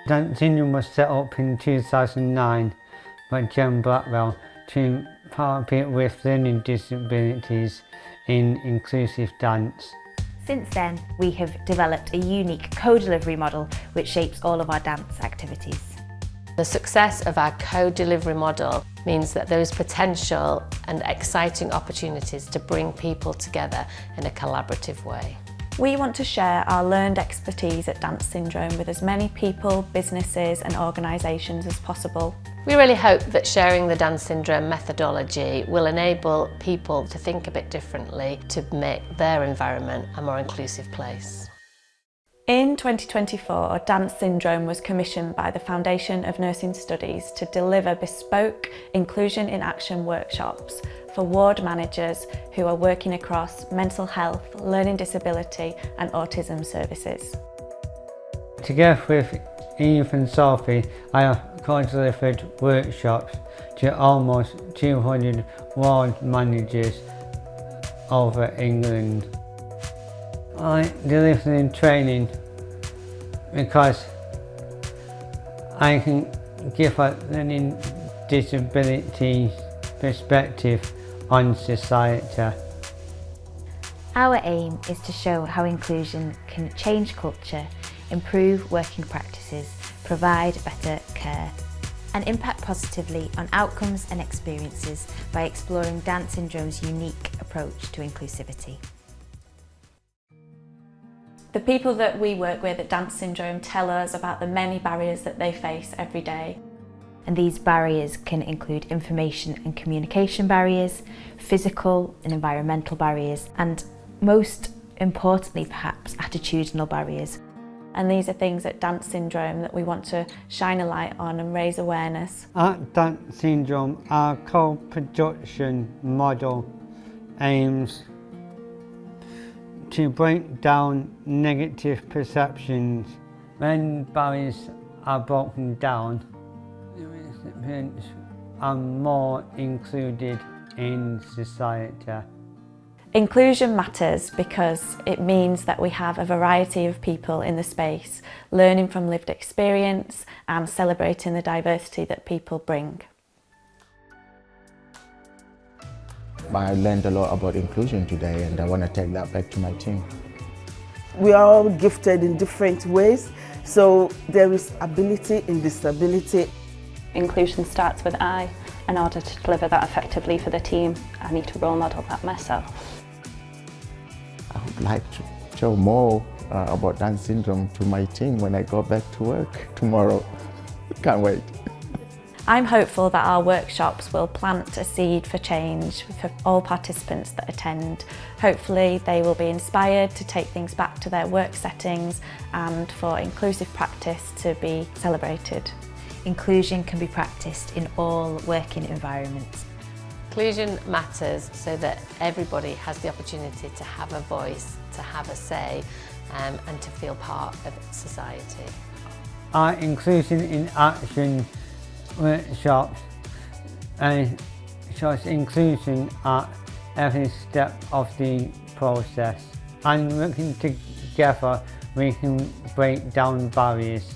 DanceSyndrome was set up in 2009 by John Blackwell to empower people with learning disabilities in inclusive dance. Since then, we have developed a unique co-delivery model which shapes all of our dance activities. The success of our co-delivery model means that there is potential and exciting opportunities to bring people together in a collaborative way. We want to share our learned expertise at DanceSyndrome with as many people, businesses and organisations as possible. We really hope that sharing the DanceSyndrome methodology will enable people to think a bit differently to make their environment a more inclusive place. In 2024, DanceSyndrome was commissioned by the Foundation of Nursing Studies to deliver bespoke Inclusion in Action workshops for ward managers who are working across mental health, learning disability and autism services. Together with Eve and Sophie, I have co-delivered workshops to almost 200 ward managers over England. I deliver training because I can give a learning disability perspective on society. Our aim is to show how inclusion can change culture, improve working practices, provide better care, and impact positively on outcomes and experiences by exploring DanceSyndrome's unique approach to inclusivity. The people that we work with at DanceSyndrome tell us about the many barriers that they face every day. And these barriers can include information and communication barriers, physical and environmental barriers, and most importantly perhaps attitudinal barriers. And these are things at DanceSyndrome that we want to shine a light on and raise awareness. At DanceSyndrome, our co-production model aims to break down negative perceptions. When barriers are broken down, recipients are more included in society. Inclusion matters because it means that we have a variety of people in the space, learning from lived experience and celebrating the diversity that people bring. I learned a lot about inclusion today and I want to take that back to my team. We are all gifted in different ways, so there is ability in disability. Inclusion starts with I. In order to deliver that effectively for the team, I need to role model that myself. I would like to show more about DanceSyndrome to my team when I go back to work tomorrow. Can't wait. I'm hopeful that our workshops will plant a seed for change for all participants that attend. Hopefully they will be inspired to take things back to their work settings and for inclusive practice to be celebrated. Inclusion can be practiced in all working environments. Inclusion matters so that everybody has the opportunity to have a voice, to have a say and to feel part of society. Our Inclusion in Action workshops shows inclusion at every step of the process, and working together we can break down barriers.